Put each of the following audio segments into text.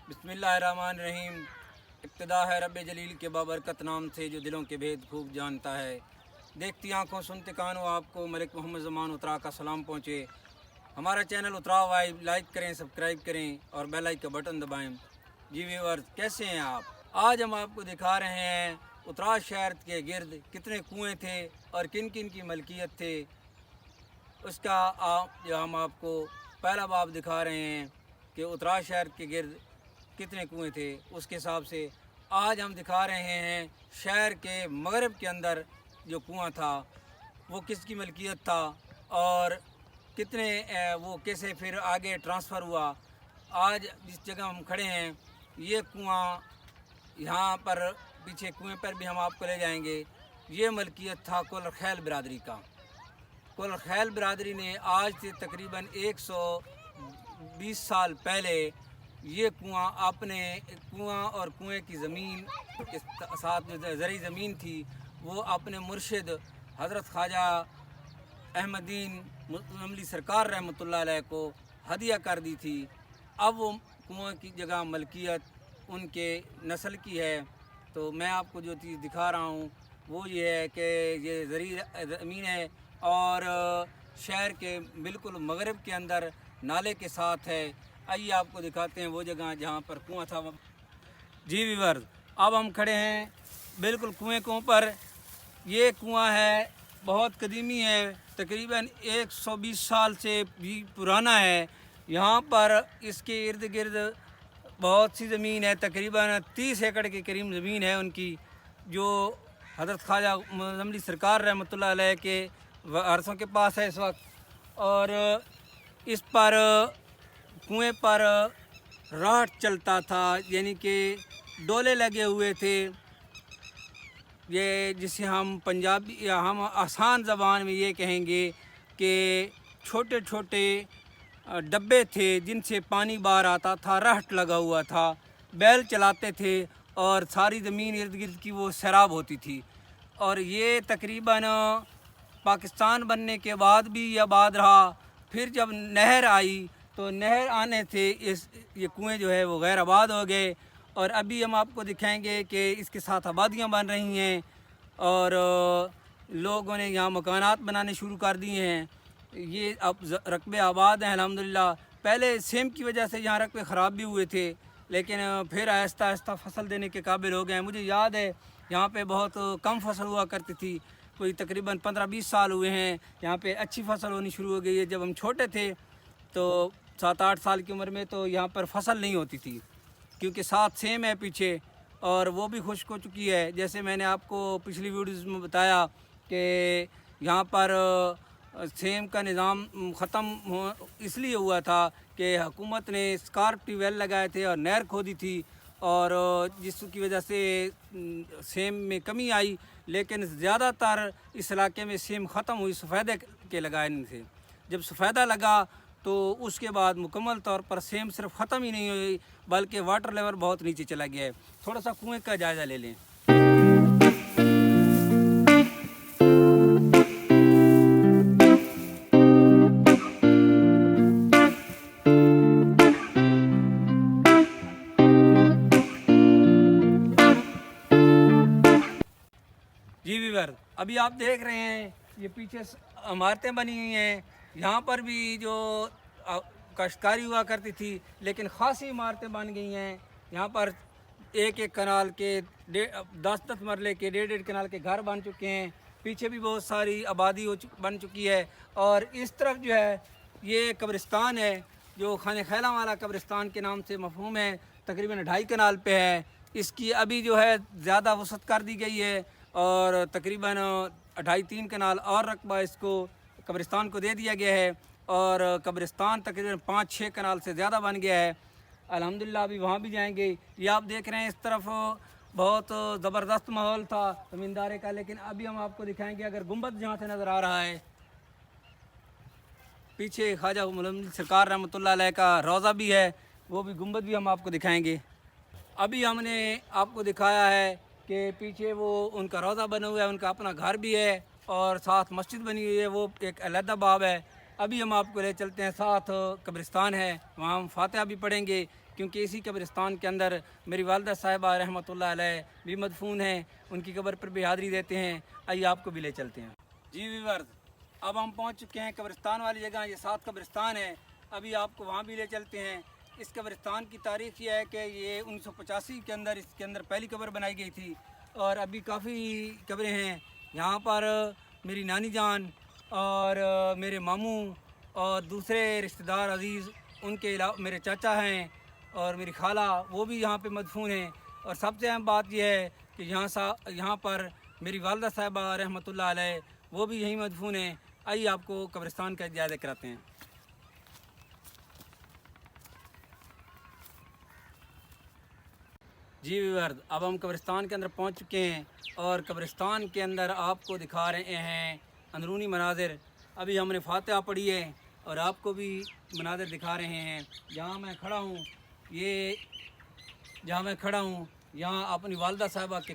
बिस्मिल्लाहिर्रहमानिर्रहीम। इब्तिदा है रब जलील के बाबरकत नाम से जो दिलों के भेद खूब जानता है। देखती आंखों सुनते कानों आपको मलिक मोहम्मद ज़मान उतरा का सलाम पहुँचे। हमारा चैनल उतरा वाइब लाइक करें, सब्सक्राइब करें और बेल आइकन का बटन दबाएं। जी व्यूअर्स, कैसे हैं आप? आज हम आपको दिखा रहे हैं उतरा शहर के गिर्द कितने कुएँ थे और किन किन की मलकियत थे। उसका जो हम आपको पहला बाब दिखा रहे हैं कि उतरा शहर के गिर्द कितने कुएँ थे। उसके हिसाब से आज हम दिखा रहे हैं शहर के मगरब के अंदर जो कुआँ था वो किसकी मलकियत था और कितने वो कैसे फिर आगे ट्रांसफ़र हुआ। आज जिस जगह हम खड़े हैं ये कुआँ, यहाँ पर पीछे कुएँ पर भी हम आपको ले जाएंगे। ये मलकियत था कुल खैल बिरादरी का। कुल खैल बिरादरी ने आज से तकरीबन 120 साल पहले ये कुआँ अपने कुआँ और कुएँ की ज़मीन के साथ जो ज़री ज़मीन थी वो अपने मुर्शिद हज़रत ख्वाजा अहमदीन अमली सरकार रहमतुल्लाह अलैह को हदिया कर दी थी। अब वो कुआँ की जगह मलकियत उनके नस्ल की है। तो मैं आपको जो चीज़ दिखा रहा हूँ वो ये है कि ये ज़री ज़मीन है और शहर के बिल्कुल मगरब के अंदर नाले के साथ है। आइए आपको दिखाते हैं वो जगह जहाँ पर कुआँ था। जी व्यूअर्स, अब हम खड़े हैं बिल्कुल कुएँ के ऊपर। ये कुआँ है, बहुत कदीमी है, तकरीबन 120 साल से भी पुराना है। यहाँ पर इसके इर्द गिर्द बहुत सी ज़मीन है, तकरीबन 30 एकड़ के करीब ज़मीन है उनकी, जो हज़रत ख्वाजा अमली सरकार रहमतुल्लाह अलैह के वारसों के पास है इस वक्त। और इस पर कुएँ पर राट चलता था, यानी कि डोले लगे हुए थे। ये जिसे हम पंजाबी या हम आसान ज़बान में ये कहेंगे कि छोटे छोटे डब्बे थे जिनसे पानी बाहर आता था, राहट लगा हुआ था, बैल चलाते थे और सारी ज़मीन इर्द गिर्द की वो सैराब होती थी। और ये तकरीबन पाकिस्तान बनने के बाद भी ये आबाद रहा। फिर जब नहर आई तो नहर आने से ये कुएँ जो है वो गैर आबाद हो गए। और अभी हम आपको दिखाएंगे कि इसके साथ आबादियाँ बन रही हैं और लोगों ने यहाँ मकानात बनाने शुरू कर दिए हैं। ये अब रकबे आबाद हैं अल्हम्दुलिल्लाह। पहले सेम की वजह से यहाँ रकबे ख़राब भी हुए थे, लेकिन फिर आहिस्ता आहिस्ता फसल देने के काबिल हो गए हैं। मुझे याद है यहाँ पे बहुत कम फसल हुआ करती थी, कोई तकरीबन 15-20 साल हुए हैं यहाँ पे अच्छी फसल होनी शुरू हो गई है। जब हम छोटे थे तो 7-8 साल की उम्र में तो यहाँ पर फसल नहीं होती थी, क्योंकि साथ सेम है पीछे और वो भी खुश्क हो चुकी है। जैसे मैंने आपको पिछली वीडियोज़ में बताया कि यहाँ पर सेम का निज़ाम ख़त्म इसलिए हुआ था कि हुकूमत ने स्कार्प ट्यूबवेल लगाए थे और नहर खोदी थी, और जिसकी वजह से सेम में कमी आई। लेकिन ज़्यादातर इस इलाके में सेम ख़त्म हुई सफ़ेदे के लगाने से। जब सफ़ेदा लगा तो उसके बाद मुकम्मल तौर पर सेम सिर्फ ख़त्म ही नहीं हुई बल्कि वाटर लेवल बहुत नीचे चला गया है। थोड़ा सा कुएँ का जायज़ा ले लें। जी व्यूअर, अभी आप देख रहे हैं ये पीछे इमारतें बनी हुई हैं। यहाँ पर भी जो काश्तकारी हुआ करती थी, लेकिन ख़ासी इमारतें बन गई हैं। यहाँ पर एक एक कनाल के 10-10 मरले के 1.5 कनाल के घर बन चुके हैं। पीछे भी बहुत सारी आबादी बन चुकी है। और इस तरफ जो है ये कब्रिस्तान है, जो खाने खैला वाला कब्रिस्तान के नाम से मफहूम है, तकरीबन 2.5 कनाल पे है। इसकी अभी जो है ज़्यादा वसअत कर दी गई है और तकरीबन 2.5-3 कनाल और रकबा इसको कब्रिस्तान को दे दिया गया है और कब्रिस्तान तकरीबन 5-6 कनाल से ज़्यादा बन गया है अल्हम्दुलिल्लाह। अभी वहाँ भी जाएंगे। ये आप देख रहे हैं इस तरफ बहुत ज़बरदस्त माहौल था ज़मींदारे का, लेकिन अभी हम आपको दिखाएंगे। अगर गुंबद जहाँ से नज़र आ रहा है पीछे ख्वाजा अमली सरकार रहमतुल्लाह अलैह का रोज़ा भी है, वो भी गुंबद भी हम आपको दिखाएँगे। अभी हमने आपको दिखाया है कि पीछे वो उनका रोज़ा बना हुआ है, उनका अपना घर भी है और साथ मस्जिद बनी हुई है, वो एक अलहदा बाब है। अभी हम आपको ले चलते हैं, साथ कब्रिस्तान है, वहाँ हम फातिहा भी पढ़ेंगे کیونکہ اسی قبرستان کے اندر میری والدہ صاحبہ رحمۃ اللہ علیہ بھی مدفون ہیں، ان کی قبر پر بھی حاضری دیتے ہیں۔ آئیے آپ کو بھی لے چلتے ہیں۔ جی ویورز، اب ہم پہنچ چکے ہیں قبرستان والی جگہ، یہ 7 قبرستان ہے، ابھی آپ کو وہاں بھی لے چلتے ہیں۔ اس قبرستان کی تاریخ یہ ہے کہ یہ 1985 کے اندر اس کے اندر پہلی قبر بنائی گئی تھی، اور ابھی کافی قبریں ہیں یہاں پر۔ میری نانی جان اور میرے ماموں اور دوسرے رشتہ دار عزیز، ان کے علاوہ میرے چاچا ہیں اور میری خالہ، وہ بھی یہاں پہ مدفون ہیں۔ اور سب سے اہم بات یہ ہے کہ یہاں پر میری والدہ صاحبہ رحمۃ اللہ علیہ وہ بھی یہیں مدفون ہیں۔ آئیے آپ کو قبرستان کا جائزہ کراتے ہیں۔ جی ویورز، اب ہم قبرستان کے اندر پہنچ چکے ہیں، اور قبرستان کے اندر آپ کو دکھا رہے ہیں اندرونی مناظر۔ ابھی ہم نے فاتحہ پڑھی ہے اور آپ کو بھی مناظر دکھا رہے ہیں۔ جہاں میں کھڑا ہوں یہاں اپنی والدہ صاحبہ کے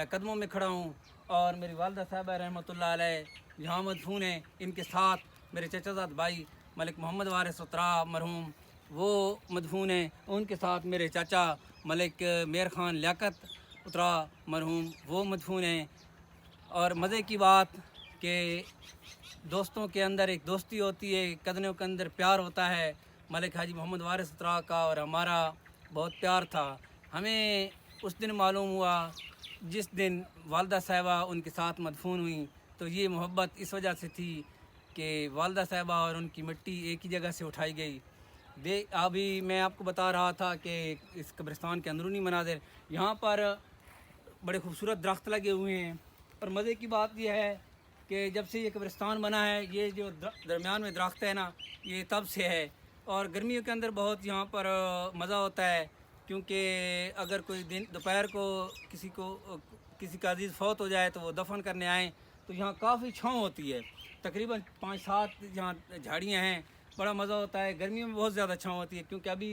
قدموں میں کھڑا ہوں، اور میری والدہ صاحبہ رحمۃ اللہ علیہ یہاں مدفون ہیں۔ ان کے ساتھ میرے چچا زاد بھائی ملک محمد وارث اترا مرحوم وہ مدفون ہیں، ان کے ساتھ میرے چاچا ملک میر خان لیاقت اترا مرحوم وہ مدفون ہیں۔ اور مزے کی بات کہ دوستوں کے اندر ایک دوستی ہوتی ہے، قدموں کے اندر پیار ہوتا ہے۔ ملک حاجی محمد وارث اترا کا اور ہمارا بہت پیار تھا۔ ہمیں اس دن معلوم ہوا جس دن والدہ صاحبہ ان کے ساتھ مدفون ہوئیں، تو یہ محبت اس وجہ سے تھی کہ والدہ صاحبہ اور ان کی مٹی ایک ہی جگہ سے اٹھائی گئی۔ ابھی میں آپ کو بتا رہا تھا کہ اس قبرستان کے اندرونی مناظر، یہاں پر بڑے خوبصورت درخت لگے ہوئے ہیں، اور مزے کی بات یہ ہے کہ جب سے یہ قبرستان بنا ہے، یہ جو درمیان میں درخت ہے نا، یہ تب سے ہے۔ اور گرمیوں کے اندر بہت یہاں پر مزہ ہوتا ہے، کیونکہ اگر کوئی دوپہر کو کسی کا عزیز فوت ہو جائے تو وہ دفن کرنے آئیں تو یہاں کافی چھاؤں ہوتی ہے، تقریباً 5-7 یہاں جھاڑیاں ہیں، بڑا مزہ ہوتا ہے۔ گرمیوں میں بہت زیادہ چھاؤں ہوتی ہے، کیونکہ ابھی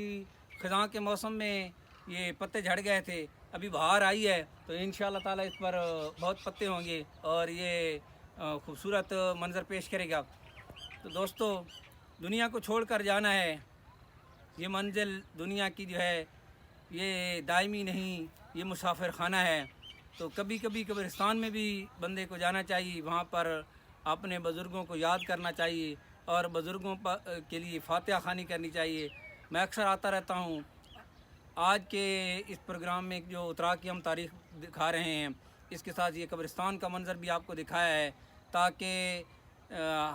خزاں کے موسم میں یہ پتے جھڑ گئے تھے، ابھی بہار آئی ہے تو انشاءاللہ تعالیٰ اس پر بہت پتے ہوں گے اور یہ خوبصورت منظر پیش کرے گا۔ تو دوستو، دنیا کو چھوڑ کر جانا ہے، یہ منزل دنیا کی جو ہے یہ دائمی نہیں، یہ مسافر خانہ ہے۔ تو کبھی کبھی قبرستان میں بھی بندے کو جانا چاہیے، وہاں پر اپنے بزرگوں کو یاد کرنا چاہیے اور بزرگوں کے لیے فاتحہ خوانی کرنی چاہیے۔ میں اکثر آتا رہتا ہوں۔ آج کے اس پروگرام میں جو اترا کی ہم تاریخ دکھا رہے ہیں، اس کے ساتھ یہ قبرستان کا منظر بھی آپ کو دکھایا ہے تاکہ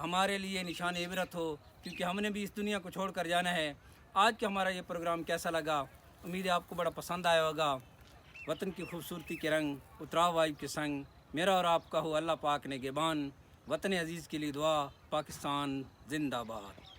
ہمارے لیے نشان عبرت ہو، کیونکہ ہم نے بھی اس دنیا کو چھوڑ کر جانا ہے۔ آج کا ہمارا یہ پروگرام کیسا لگا؟ امید ہے آپ کو بڑا پسند آیا ہوگا۔ وطن کی خوبصورتی کے رنگ اتراؤ وائب کے سنگ، میرا اور آپ کا ہو اللہ پاک نگہبان۔ وطن عزیز کے لیے دعا، پاکستان زندہ باد۔